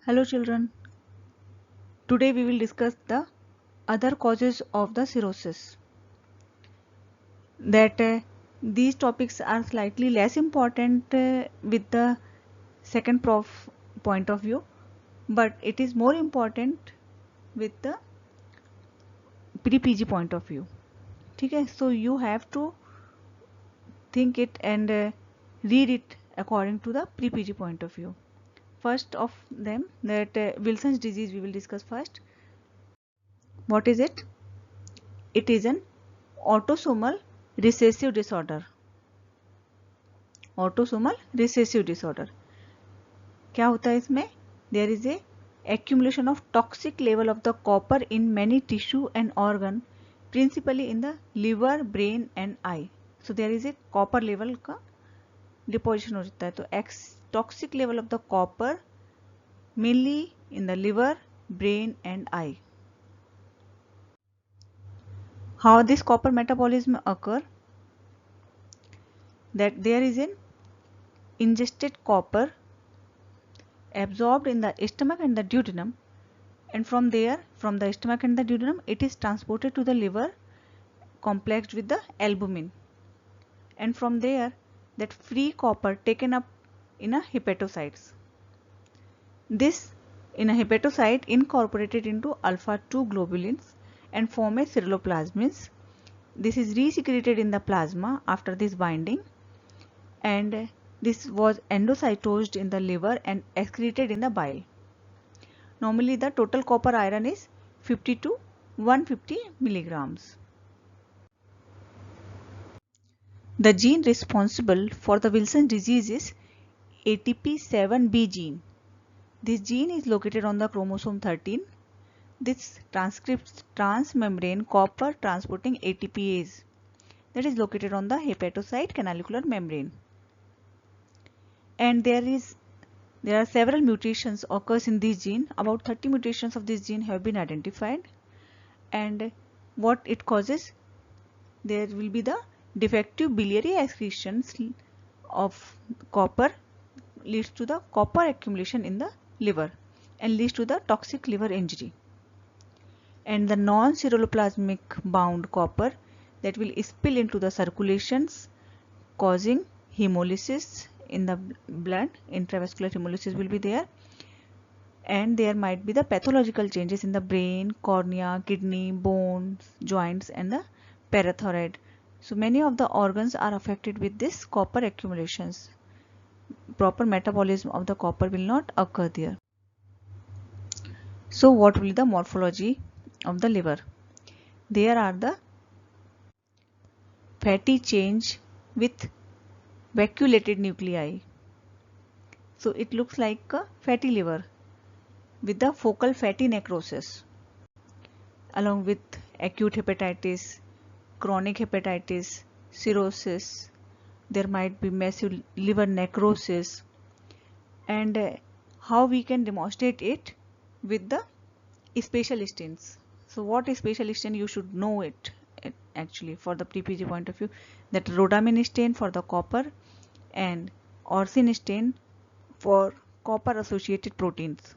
Hello children, today we will discuss the other causes of the cirrhosis. That these topics are slightly less important with the second prof point of view, but it is more important with the pre-PG point of view. Okay, so you have to think it and read it according to the pre-PG point of view. First of them, that Wilson's disease we will discuss first. What is it? It is an autosomal recessive disorder. Autosomal recessive disorder. क्या होता है इसमें? There is a accumulation of toxic level of the copper in many tissue and organ, principally in the liver, brain and eye. So there is a copper level का deposition हो जाता है. तो toxic level of the copper mainly in the liver, brain and eye. How this copper metabolism occur? That there is an ingested copper absorbed in the stomach and the duodenum, and from there, from the stomach and the duodenum, it is transported to the liver complexed with the albumin, and from there that free copper taken up in a hepatocytes. This in a hepatocyte incorporated into alpha 2 globulins and form a ceruloplasmin. This is resecreted in the plasma after this binding, and this was endocytosed in the liver and excreted in the bile. Normally the total copper iron is 50 to 150 milligrams. The gene responsible for the Wilson disease is ATP7B gene. This gene is located on the chromosome 13. This transcripts transmembrane copper transporting ATPase that is located on the hepatocyte canalicular membrane. And there are several mutations occurs in this gene. About 30 mutations of this gene have been identified. And what it causes? There will be the defective biliary excretions of copper, leads to the copper accumulation in the liver and leads to the toxic liver injury. And the non-ceruloplasmic bound copper that will spill into the circulations, causing hemolysis in the blood. Intravascular hemolysis will be there, and there might be the pathological changes in the brain, cornea, kidney, bones, joints and the parathyroid. So many of the organs are affected with this copper accumulations. Proper metabolism of the copper will not occur there. So what will be the morphology of the liver? There are the fatty change with vacuolated nuclei. So it looks like a fatty liver with the focal fatty necrosis, along with acute hepatitis, chronic hepatitis, cirrhosis. There might be massive liver necrosis. And how we can demonstrate it? With the spatial stains. So what is spatial stain? You should know it actually for the pre-PG point of view, that rhodamin stain for the copper and orsin stain for copper associated proteins.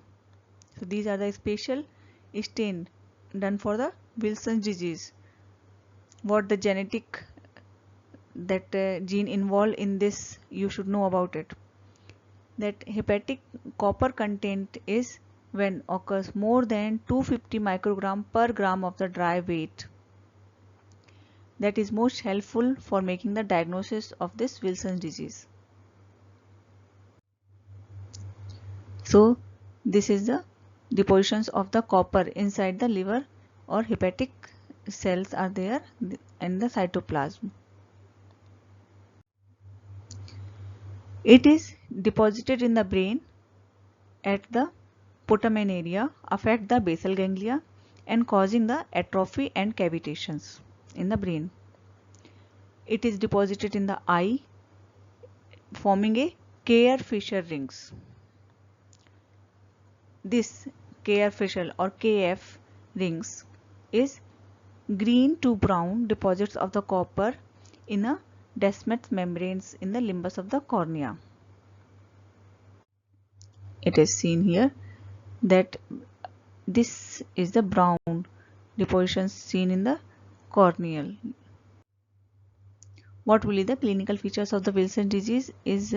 So these are the spatial stain done for the Wilson's disease. What the genetic that gene involved in this, you should know about it. That hepatic copper content is when occurs more than 250 microgram per gram of the dry weight. That is most helpful for making the diagnosis of this Wilson's disease. So this is the depositions of the copper inside the liver or hepatic cells are there in the cytoplasm. It is deposited in the brain at the putamen area, affect the basal ganglia and causing the atrophy and cavitations in the brain. It is deposited in the eye, forming a Kayr-Fisher rings. This Kayr-Fisher or KF rings is green to brown deposits of the copper in a Descemet's membranes in the limbus of the cornea. It is seen here. that this is the brown depositions seen in the corneal. What will be the clinical features of the Wilson disease is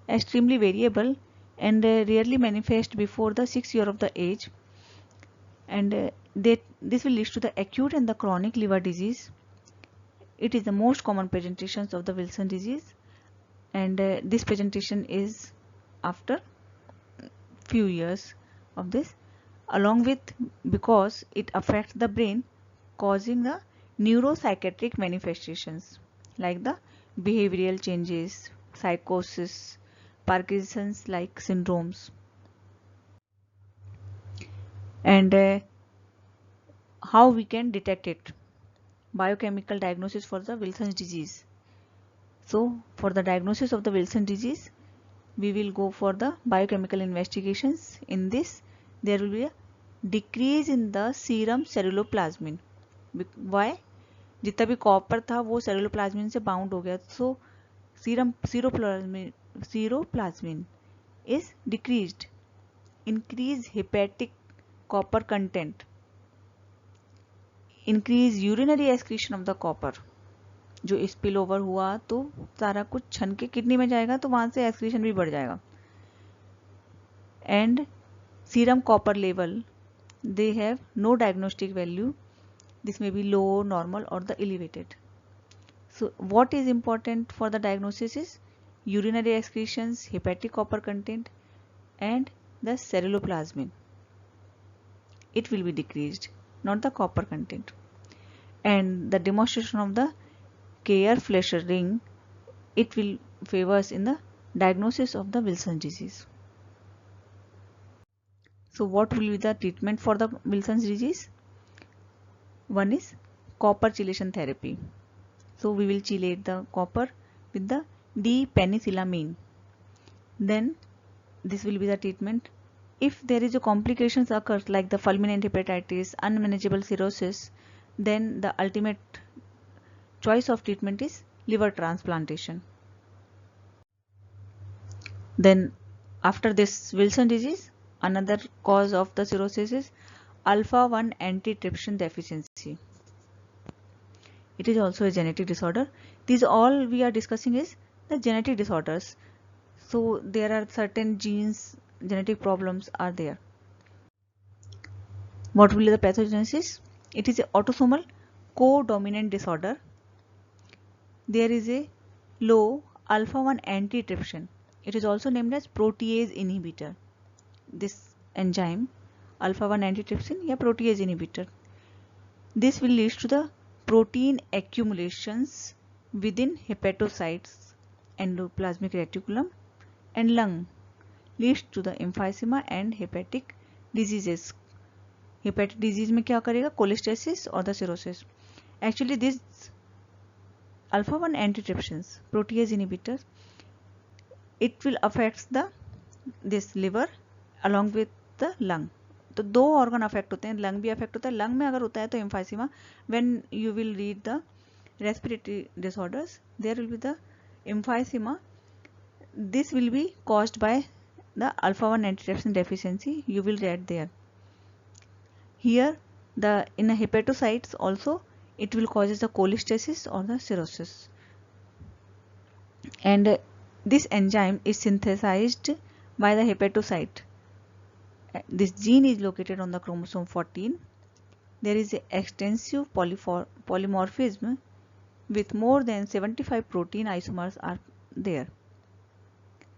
extremely variable and rarely manifest before the 6th year of the age, and this will lead to the acute and the chronic liver disease. It is the most common presentations of the Wilson disease, and this presentation is after few years of this, along with, because it affects the brain, causing the neuropsychiatric manifestations like the behavioral changes, psychosis, Parkinson's like syndromes. And how we can detect it? Biochemical diagnosis for the Wilson's disease. So for the diagnosis of the Wilson disease, we will go for the biochemical investigations. In this, there will be a decrease in the serum ceruloplasmin. Why? जितना भी copper था वो ceruloplasmin से bound हो गया, सो सीरोप्लाज्मिन is decreased. Increase hepatic copper content. Increase urinary excretion of the copper. जो spill over हुआ तो सारा कुछ छन के किडनी में जाएगा, तो वहां से एक्सक्रीशन भी बढ़ जाएगा. And serum copper level, they have no diagnostic value. This may be low, normal, or the elevated. So what is important for the diagnosis is urinary excretions, hepatic copper content, and the ceruloplasmin. It will be decreased, not the copper content. And the demonstration of the Kayer-Fleischer ring, it will favors in the diagnosis of the Wilson disease. So what will be the treatment for the Wilson's disease? One is copper chelation therapy. So we will chelate the copper with the D-penicillamine. Then this will be the treatment. If there is a complications occurs like the fulminant hepatitis, unmanageable cirrhosis, then the ultimate choice of treatment is liver transplantation. Then after this Wilson disease, another cause of the cirrhosis is alpha-1 antitrypsin deficiency. It is also a genetic disorder. These all we are discussing is the genetic disorders. So there are certain genes, genetic problems are there. What will be the pathogenesis? It is an autosomal co-dominant disorder. There is a low alpha-1 antitrypsin. It is also named as protease inhibitor. This enzyme alpha-1 antitrypsin या protease inhibitor. This will lead to the protein accumulations within hepatocytes, endoplasmic reticulum, and lung, leads to the emphysema and hepatic diseases. Hepatic disease में क्या करेगा? Cholestasis or the cirrhosis. Actually, this alpha-1 antitrypsins, protease inhibitors, it will affect this liver along with the lung. तो दो organ affect होते हैं, lung भी affect होता है. लंग में अगर होता है तो emphysema. When you will read the respiratory disorders, there will be the emphysema. This will be caused by the alpha-1 antitrypsin deficiency. You will read there. Here in the hepatocytes also it will causes the cholestasis or the cirrhosis. And this enzyme is synthesized by the hepatocyte. This gene is located on the chromosome 14. There is an extensive polymorphism with more than 75 protein isomers are there.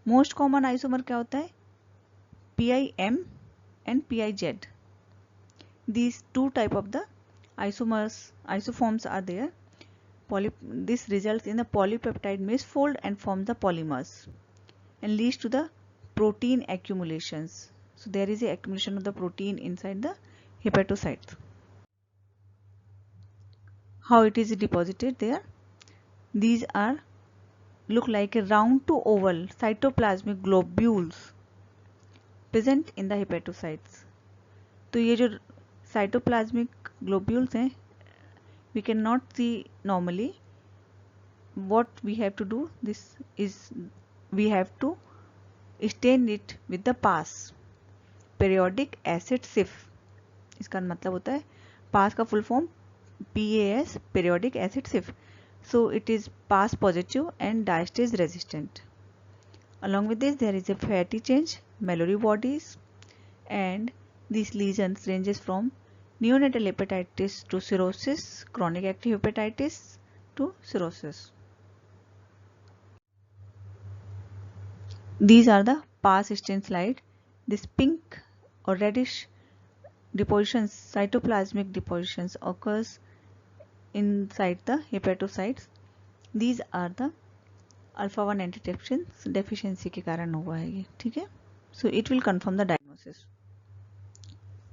Most common isomer क्या होता है? PIM and PIZ. These two type of the isoforms are there. This results in the polypeptide misfold and forms the polymers and leads to the protein accumulations. So there is a accumulation of the protein inside the hepatocytes. How it is deposited there? These are look like a round to oval cytoplasmic globules present in the hepatocytes. तो ये जो cytoplasmic globules हैं, we cannot see normally. What we have to do, this is we have to stain it with the PAS, periodic acid SIF. इसका मतलब होता है PAS का full form PAS, periodic acid SIF. So it is PAS positive and diastase resistant. Along with this, there is a fatty change, Mallory bodies, and these lesions ranges from neonatal hepatitis to cirrhosis, chronic active hepatitis to cirrhosis. These are the PAS stain slide. This pink or reddish depositions, cytoplasmic depositions occurs inside the hepatocytes. These are the alpha 1 antitrypsin deficiency के कारण हुआ है ये, ठीक है. So it will confirm the diagnosis.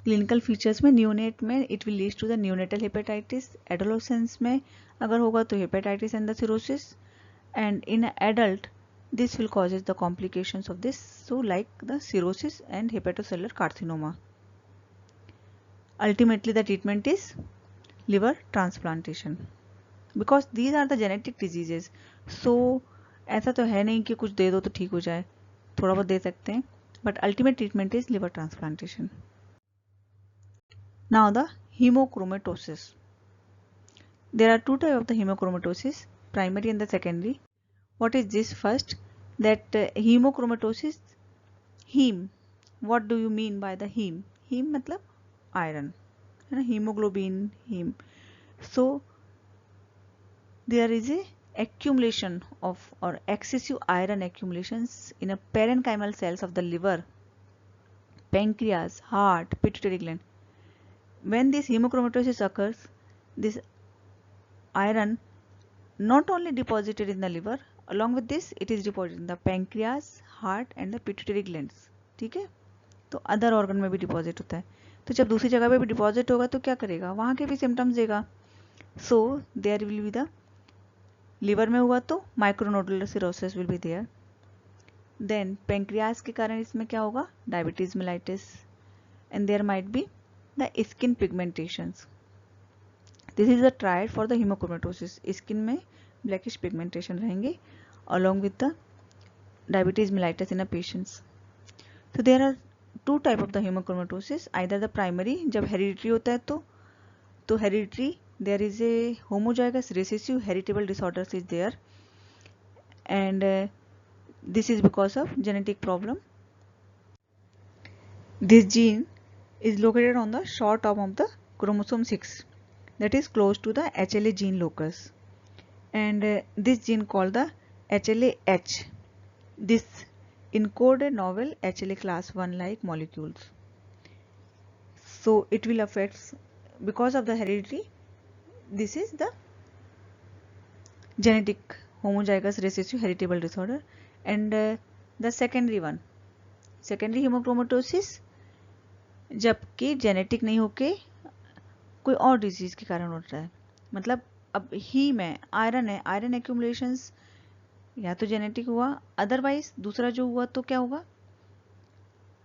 Clinical features में neonate में it will lead to the neonatal hepatitis. Adolescence में अगर होगा तो hepatitis and the cirrhosis. And in adult this will causes the complications of this, so like the cirrhosis and hepatocellular carcinoma. Ultimately the treatment is liver transplantation because these are the genetic diseases. So ऐसा तो है नहीं कि कुछ दे दो तो ठीक हो जाए, थोड़ा बहुत दे सकते हैं, but ultimate treatment is liver transplantation. Now the hemochromatosis. There are two types of the hemochromatosis, primary and the secondary. What is this? First, that hemochromatosis, heme. What do you mean by the heme? Heme मतलब iron, है ना, hemoglobin, heme. So there is a accumulation of or excessive iron accumulations in a parenchymal cells of the liver, pancreas, heart, pituitary gland. When this hemochromatosis occurs, this iron not only deposited in the liver, along with this it is deposited in the pancreas, heart and the pituitary glands. ठीक है, तो other organ में भी deposit होता है. तो जब दूसरी जगह पे भी डिपॉजिट होगा तो क्या करेगा, वहां के भी सिम्टम्स देगा. So there will be the liver में हुआ तो micronodular cirrhosis will be there. Then pancreas के कारण इसमें क्या होगा, diabetes mellitus. And there might be the skin pigmentations. This is the triad for the haemochromatosis. Skin में ब्लैकिश पिगमेंटेशन रहेंगे along with the diabetes mellitus in a patients. So there are two type of the hemochromatosis. Either the primary, जब hereditary होता है तो hereditary there is a homozygous recessive heritable disorders is there, and this is because of genetic problem. This gene is located on the short arm of the chromosome 6, that is close to the HLA gene locus, and this gene called the HLA-H. This encode a novel HLA class 1 like molecules. So it will affect, because of the heredity, this is the genetic homozygous recessive heritable disorder. And the secondary one, secondary hemochromatosis, जबकि genetic नहीं होके कोई और disease के कारण होता है. मतलब अब ही में आयरन है, आयरन एक्यूमुलेशंस या तो जेनेटिक हुआ, अदरवाइज दूसरा जो हुआ तो क्या होगा,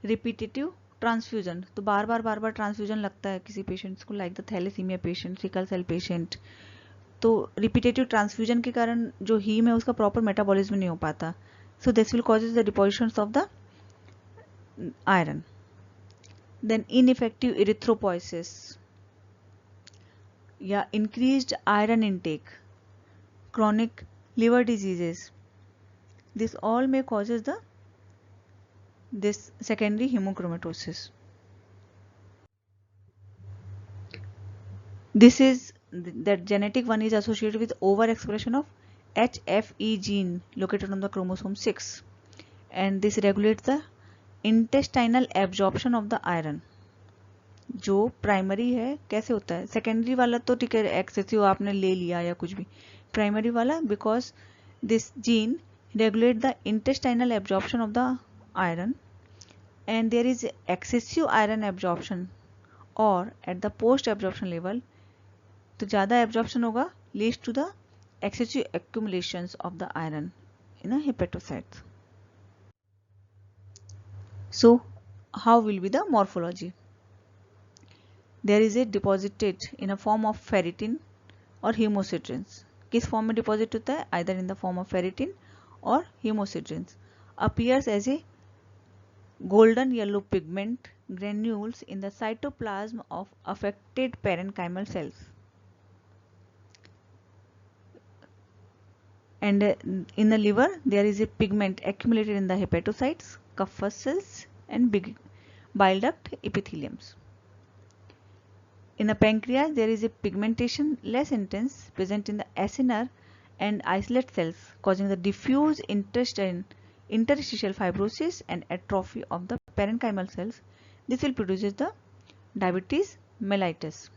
रिपीटेटिव ट्रांसफ्यूजन. तो बार बार ट्रांसफ्यूजन लगता है किसी पेशेंट्स को, like the thalassemia patient, sickle cell patient. तो रिपीटेटिव ट्रांसफ्यूजन के कारण जो हीम है उसका प्रॉपर मेटाबॉलिज्म नहीं हो पाता. So this will causes the depositions of the iron. Then ineffective erythropoiesis या increased iron intake, chronic liver diseases, this all may causes this secondary hemochromatosis. This is that genetic one is associated with overexpression of HFE gene located on the chromosome 6, and this regulates the intestinal absorption of the iron. जो primary है कैसे होता है, secondary वाला तो ठीक है excessive आपने ले लिया या कुछ भी, प्राइमरी वाला because this gene regulate the intestinal absorption of the iron, and there is excessive iron absorption or at the post absorption level, तो ज़्यादा absorption होगा leads to the excessive accumulations of the iron in a hepatocytes. So how will be the morphology? There is a deposited in a form of ferritin or hemosiderin. किस form में deposit होता है, either in the form of ferritin or hemosiderin, appears as a golden yellow pigment granules in the cytoplasm of affected parenchymal cells. And in the liver, there is a pigment accumulated in the hepatocytes, corpuscles, and bile duct epitheliums. In the pancreas, there is a pigmentation less intense, present in the acinar and isolate cells, causing the diffuse interstitial fibrosis and atrophy of the parenchymal cells. This will produce the diabetes mellitus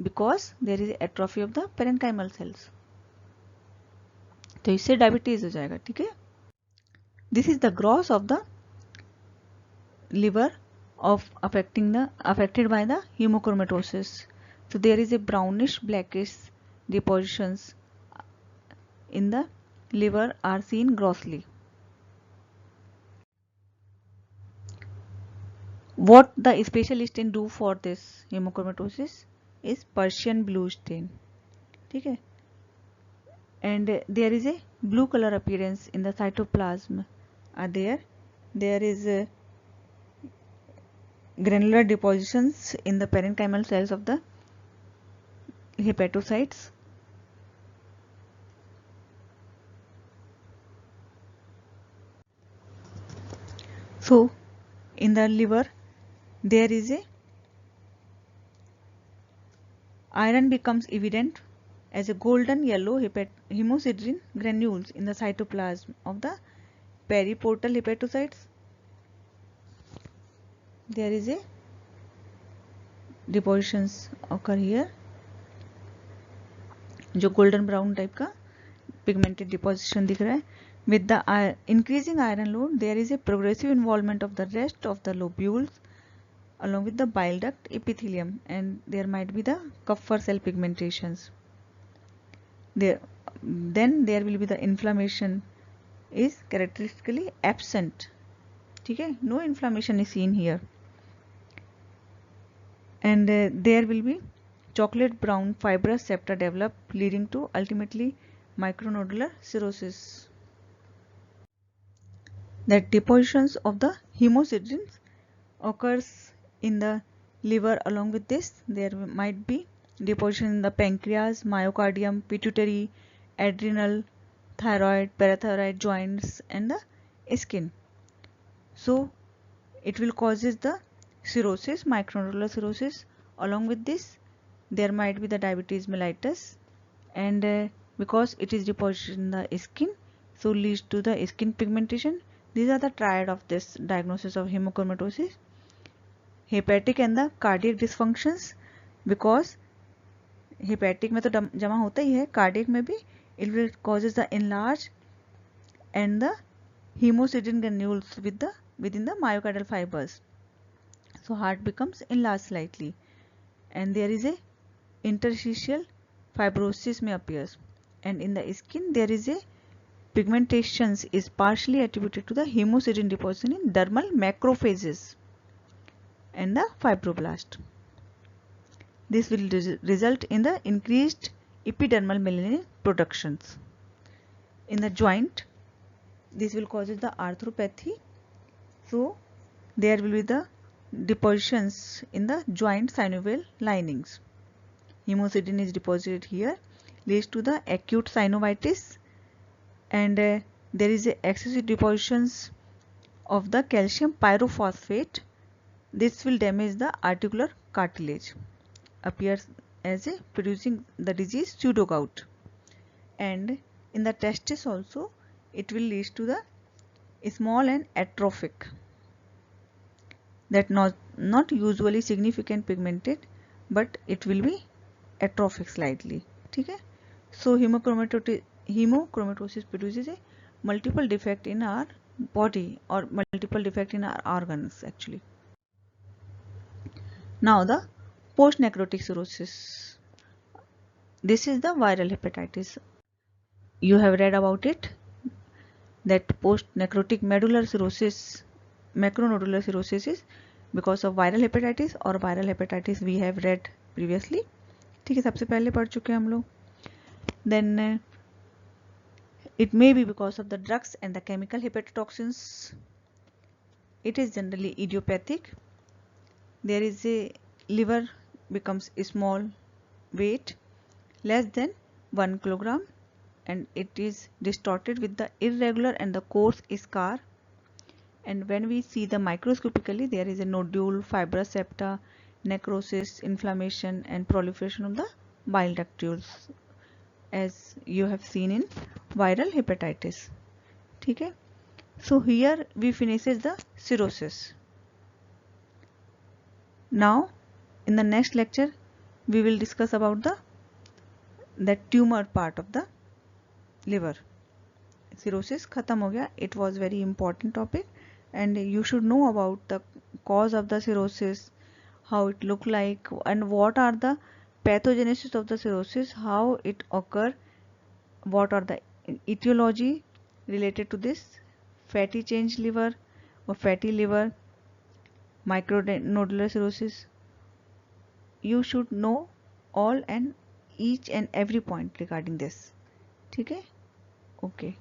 because there is atrophy of the parenchymal cells. तो इससे diabetes हो जाएगा. ठीक है. This is the gross of the liver of affected by the hemochromatosis. So there is a brownish blackish depositions in the liver are seen grossly. What the specialist can do for this hemochromatosis is Persian blue stain. ठीक है. And there is a blue color appearance in the cytoplasm. There is granular depositions in the parenchymal cells of the hepatocytes. So in the liver, there is a iron becomes evident as a golden yellow hemosiderin granules in the cytoplasm of the periportal hepatocytes. There is a depositions occur here, जो golden brown type का pigmented deposition दिख रहा है. With the increasing iron load, there is a progressive involvement of the rest of the lobules along with the bile duct epithelium, and there might be the Kupffer cell pigmentations. Then there will be the inflammation is characteristically absent. ठीक है, no inflammation is seen here. And there will be chocolate brown fibrous septa develop, leading to ultimately micronodular cirrhosis. That depositions of the hemosiderins occurs in the liver. Along with this, there might be deposition in the pancreas, myocardium, pituitary, adrenal, thyroid, parathyroid joints, and the skin. So it will causes the cirrhosis, micronodular cirrhosis. Along with this, there might be the diabetes mellitus, and because it is deposition in the skin, so leads to the skin pigmentation. These are the triad of this diagnosis of hemochromatosis. Hepatic and the cardiac dysfunctions, because hepatic में तो जमा होता ही है, cardiac में भी it will causes the enlarge and the hemosiderin granules within the myocardial fibers. So heart becomes enlarged slightly, and there is a interstitial fibrosis may appears, and in the skin there is a pigmentations is partially attributed to the hemosiderin deposition in dermal macrophages and the fibroblast. This will result in the increased epidermal melanin productions. In the joint, this will cause the arthropathy. So there will be the depositions in the joint synovial linings. Hemosiderin is deposited here, leads to the acute synovitis, and there is a excessive depositions of the calcium pyrophosphate. This will damage the articular cartilage, appears as a producing the disease pseudo gout. And in the testis also, it will lead to the small and atrophic, that not usually significant pigmented, but it will be atrophic slightly. ठीक है. So hemochromatosis produces a multiple defect in our body or multiple defect in our organs actually. Now the post-necrotic cirrhosis. This is the viral hepatitis. You have read about it, that post-necrotic medullary cirrhosis, macronodular cirrhosis is because of viral hepatitis, or viral hepatitis we have read previously. ठीक है, सबसे पहले पढ़ चुके हैं हम लोग. Then it may be because of the drugs and the chemical hepatotoxins. it is generally idiopathic. There is a liver becomes small, weight less than 1 kilogram, and it is distorted with the irregular and the coarse scar. And when we see the microscopically, there is a nodule, fibrous septa, necrosis, inflammation, and proliferation of the bile ductules, as you have seen in viral hepatitis. Okay? So here we finishes the cirrhosis. Now in the next lecture we will discuss about the tumor part of the liver. Cirrhosis khatam ho gaya. It was very important topic, and you should know about the cause of the cirrhosis, how it look like, and what are the pathogenesis of the cirrhosis, how it occur, what are the etiology related to this fatty change liver or fatty liver, micronodular cirrhosis. You should know all and each and every point regarding this. ठीक है? Okay.